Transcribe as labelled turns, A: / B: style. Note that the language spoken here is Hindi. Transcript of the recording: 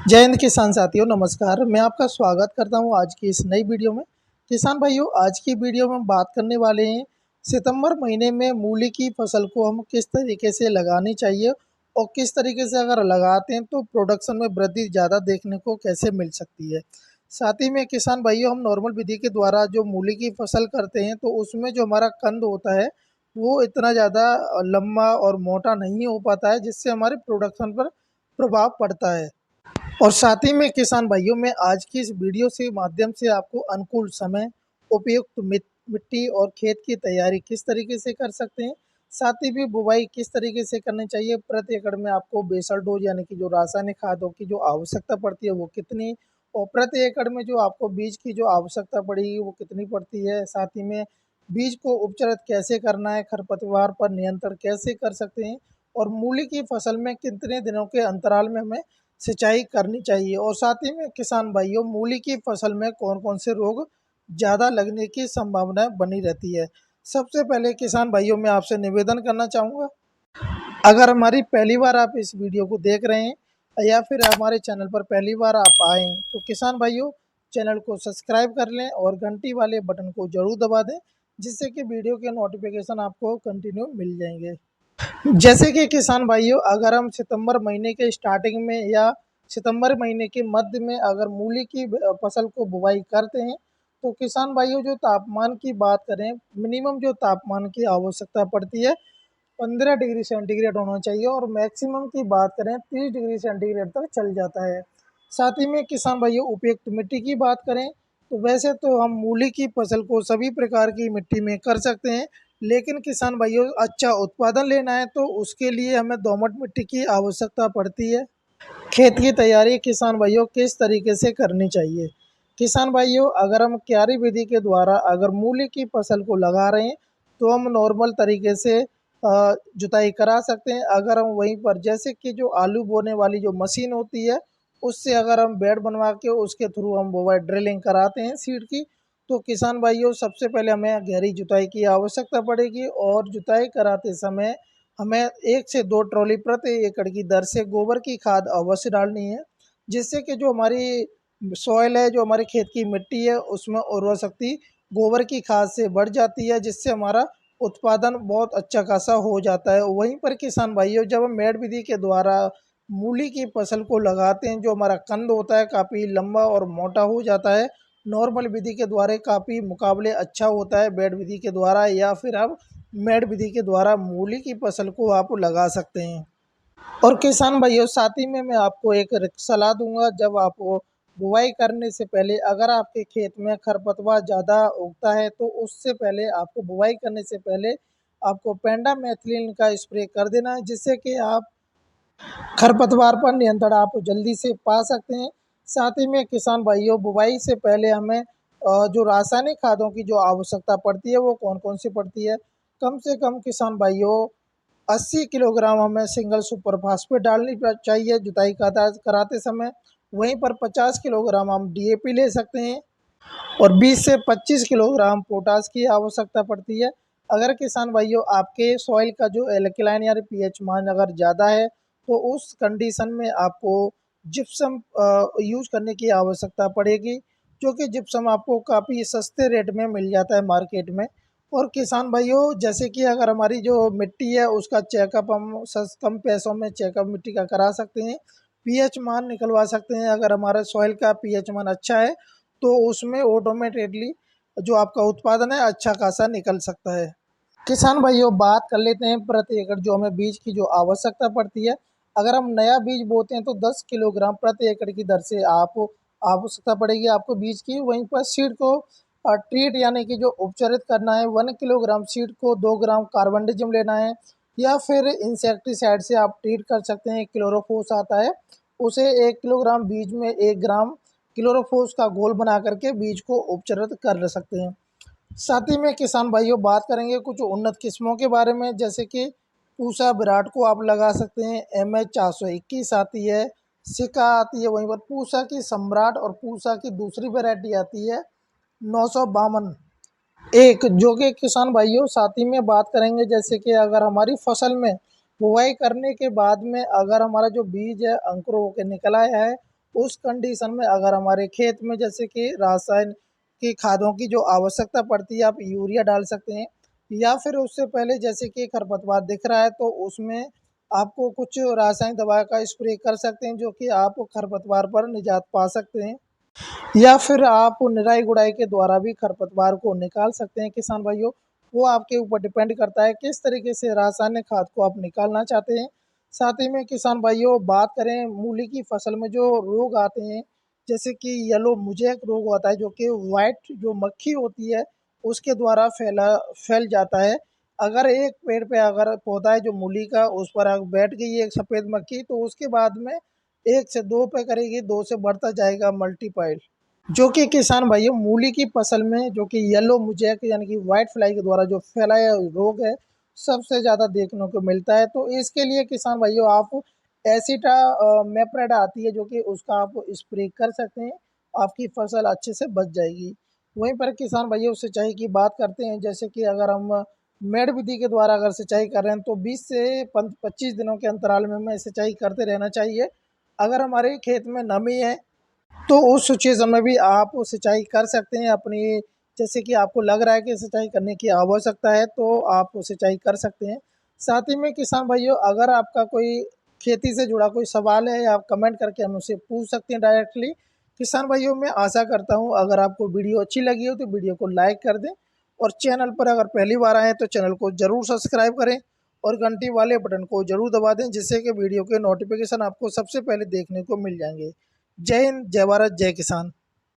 A: जय हिंद किसान साथियों, नमस्कार। मैं आपका स्वागत करता हूं आज की इस नई वीडियो में। किसान भाइयों, आज की वीडियो में हम बात करने वाले हैं सितंबर महीने में मूली की फसल को हम किस तरीके से लगानी चाहिए और किस तरीके से अगर लगाते हैं तो प्रोडक्शन में वृद्धि ज़्यादा देखने को कैसे मिल सकती है। साथ ही में किसान भाइयों, हम नॉर्मल विधि के द्वारा जो मूली की फसल करते हैं तो उसमें जो हमारा कंद होता है वो इतना ज़्यादा लंबा और मोटा नहीं हो पाता है, जिससे हमारे प्रोडक्शन पर प्रभाव पड़ता है। और साथ ही में किसान भाइयों, मैं आज की इस वीडियो से माध्यम से आपको अनुकूल समय, उपयुक्त मिट्टी और खेत की तैयारी किस तरीके से कर सकते हैं, साथ ही भी बुवाई किस तरीके से करनी चाहिए, प्रति एकड़ में आपको बेसल डोज यानी कि जो रासायनिक खादों की जो आवश्यकता पड़ती है वो कितनी, और प्रति एकड़ में जो आपको बीज की जो आवश्यकता पड़ेगी वो कितनी पड़ती है। साथ ही में बीज को उपचारित कैसे करना है, खरपतवार पर नियंत्रण कैसे कर सकते हैं, और मूली की फसल में कितने दिनों के अंतराल में हमें सिंचाई करनी चाहिए, और साथ ही में किसान भाइयों, मूली की फसल में कौन कौन से रोग ज़्यादा लगने की संभावना बनी रहती है। सबसे पहले किसान भाइयों, मैं आपसे निवेदन करना चाहूँगा, अगर हमारी पहली बार आप इस वीडियो को देख रहे हैं या फिर हमारे चैनल पर पहली बार आप आए तो किसान भाइयों, चैनल को सब्सक्राइब कर लें और घंटी वाले बटन को ज़रूर दबा दें, जिससे कि वीडियो के नोटिफिकेशन आपको कंटिन्यू मिल जाएंगे। जैसे कि किसान भाइयों, अगर हम सितंबर महीने के स्टार्टिंग में या सितंबर महीने के मध्य में अगर मूली की फसल को बुवाई करते हैं तो किसान भाइयों, जो तापमान की बात करें, मिनिमम जो तापमान की आवश्यकता पड़ती है 15 डिग्री सेंटीग्रेड होना चाहिए, और मैक्सिमम की बात करें 30 डिग्री सेंटीग्रेड तक चल जाता है। साथ ही में किसान भाइयों, उपयुक्त मिट्टी की बात करें तो वैसे तो हम मूली की फसल को सभी प्रकार की मिट्टी में कर सकते हैं, लेकिन किसान भाइयों, अच्छा उत्पादन लेना है तो उसके लिए हमें दोमट मिट्टी की आवश्यकता पड़ती है। खेत की तैयारी किसान भाइयों किस तरीके से करनी चाहिए? किसान भाइयों, अगर हम क्यारी विधि के द्वारा अगर मूली की फसल को लगा रहे हैं तो हम नॉर्मल तरीके से जुताई करा सकते हैं। अगर हम वहीं पर जैसे कि जो आलू बोने वाली जो मशीन होती है उससे अगर हम बेड बनवा के उसके थ्रू हम वो ड्रिलिंग कराते हैं सीड की, तो किसान भाइयों, सबसे पहले हमें गहरी जुताई की आवश्यकता पड़ेगी, और जुताई कराते समय हमें 1 से 2 ट्रॉली प्रति एकड़ की दर से गोबर की खाद अवश्य डालनी है, जिससे कि जो हमारी सॉइल है, जो हमारे खेत की मिट्टी है, उसमें उर्वरा शक्ति गोबर की खाद से बढ़ जाती है, जिससे हमारा उत्पादन बहुत अच्छा खासा हो जाता है। वहीं पर किसान भाइयों, जब हम मेड़ विधि के द्वारा मूली की फसल को लगाते हैं, जो हमारा कंद होता है काफ़ी लंबा और मोटा हो जाता है। नॉर्मल विधि के द्वारा काफ़ी मुकाबले अच्छा होता है बेड विधि के द्वारा, या फिर आप मेड़ विधि के द्वारा मूली की फसल को आप लगा सकते हैं। और किसान भाइयों, साथ ही में मैं आपको एक सलाह दूंगा, जब आप वो बुवाई करने से पहले अगर आपके खेत में खरपतवार ज़्यादा उगता है तो उससे पहले आपको बुवाई करने से पहले आपको पेंडामेथिलिन का स्प्रे कर देना है, जिससे कि आप खरपतवार पर नियंत्रण आप जल्दी से पा सकते हैं। साथ ही में किसान भाइयों, बुवाई से पहले हमें जो रासायनिक खादों की जो आवश्यकता पड़ती है वो कौन कौन सी पड़ती है, कम से कम किसान भाइयों 80 किलोग्राम हमें सिंगल सुपर फास्फेट डालनी चाहिए जुताई कराते समय। वहीं पर 50 किलोग्राम हम डीएपी ले सकते हैं, और 20 से 25 किलोग्राम पोटास की आवश्यकता पड़ती है। अगर किसान भाइयों, आपके सॉइल का जो एल्कलाइन या पीएच मान अगर ज़्यादा है तो उस कंडीशन में आपको जिप्सम यूज करने की आवश्यकता पड़ेगी, जो कि जिप्सम आपको काफ़ी सस्ते रेट में मिल जाता है मार्केट में। और किसान भाइयों, जैसे कि अगर हमारी जो मिट्टी है उसका चेकअप हम कम पैसों में चेकअप मिट्टी का करा सकते हैं, पीएच मान निकलवा सकते हैं। अगर हमारा सॉइल का पीएच मान अच्छा है तो उसमें ऑटोमेटेडली जो आपका उत्पादन है अच्छा खासा निकल सकता है। किसान भाइयों, बात कर लेते हैं प्रति एकड़ जो हमें बीज की जो आवश्यकता पड़ती है। अगर हम नया बीज बोते हैं तो 10 किलोग्राम प्रति एकड़ की दर से आप आवश्यकता पड़ेगी आपको बीज की। वहीं पर सीड को ट्रीट यानी कि जो उपचारित करना है, 1 किलोग्राम सीड को 2 ग्राम कार्बनडिजिम लेना है, या फिर इंसेक्टिसाइड से आप ट्रीट कर सकते हैं। क्लोरोफोस आता है, उसे 1 किलोग्राम बीज में 1 ग्राम क्लोरोफोस का घोल बना करके बीज को उपचारित कर सकते हैं। साथ ही में किसान भाइयों, बात करेंगे कुछ उन्नत किस्मों के बारे में, जैसे कि पूसा विराट को आप लगा सकते हैं। MH 421 आती है, सिका आती है, वहीं पर पूसा की सम्राट और पूसा की दूसरी वैरायटी आती है 952 एक, जो कि किसान भाइयों, साथ ही में बात करेंगे जैसे कि अगर हमारी फसल में बुआई करने के बाद में अगर हमारा जो बीज है अंकुर होकर निकल आया है उस कंडीशन में अगर हमारे खेत में जैसे कि रासायन की खादों की जो आवश्यकता पड़ती है, आप यूरिया डाल सकते हैं, या फिर उससे पहले जैसे कि खरपतवार दिख रहा है तो उसमें आपको कुछ रासायनिक दवा का स्प्रे कर सकते हैं, जो कि आप खरपतवार पर निजात पा सकते हैं। या फिर आप निराई गुड़ाई के द्वारा भी खरपतवार को निकाल सकते हैं किसान भाइयों। वो आपके ऊपर डिपेंड करता है किस तरीके से रासायनिक खाद को आप निकालना चाहते हैं। साथ ही में किसान भाइयों बात करें मूली की फसल में जो रोग आते हैं, जैसे कि येलो मोज़ेक रोग होता है, जो कि वाइट जो मक्खी होती है उसके द्वारा फैल जाता है। अगर एक पेड़ पे अगर पौधा है जो मूली का, उस पर अगर बैठ गई है एक सफ़ेद मक्खी, तो उसके बाद में 1 से 2 पे करेगी, 2 से बढ़ता जाएगा मल्टीपल, जो कि किसान भाइयों मूली की फसल में जो कि येलो मोज़ेक यानी कि व्हाइट फ्लाई के द्वारा जो फैलाया रोग है, सबसे ज़्यादा देखने को मिलता है। तो इसके लिए किसान भाइयों आप मेप्रेड आती है, जो कि उसका आप स्प्रे कर सकते हैं, आपकी फसल अच्छे से बच जाएगी। वहीं पर किसान भाइयों सिंचाई की बात करते हैं, जैसे कि अगर हम मेड़ विधि के द्वारा अगर सिंचाई कर रहे हैं तो 20 से 25 दिनों के अंतराल में हमें सिंचाई करते रहना चाहिए। अगर हमारे खेत में नमी है तो उस सिचुएशन में भी आप सिंचाई कर सकते हैं अपनी, जैसे कि आपको लग रहा है कि सिंचाई करने की आवश्यकता है तो आप सिंचाई कर सकते हैं। साथ ही में किसान भाइयों अगर आपका कोई खेती से जुड़ा कोई सवाल है, आप कमेंट करके हमसे पूछ सकते हैं डायरेक्टली। किसान भाइयों मैं आशा करता हूँ अगर आपको वीडियो अच्छी लगी हो तो वीडियो को लाइक कर दें, और चैनल पर अगर पहली बार आए तो चैनल को ज़रूर सब्सक्राइब करें और घंटी वाले बटन को ज़रूर दबा दें, जिससे कि वीडियो के नोटिफिकेशन आपको सबसे पहले देखने को मिल जाएंगे। जय हिंद, जय भारत, जय किसान।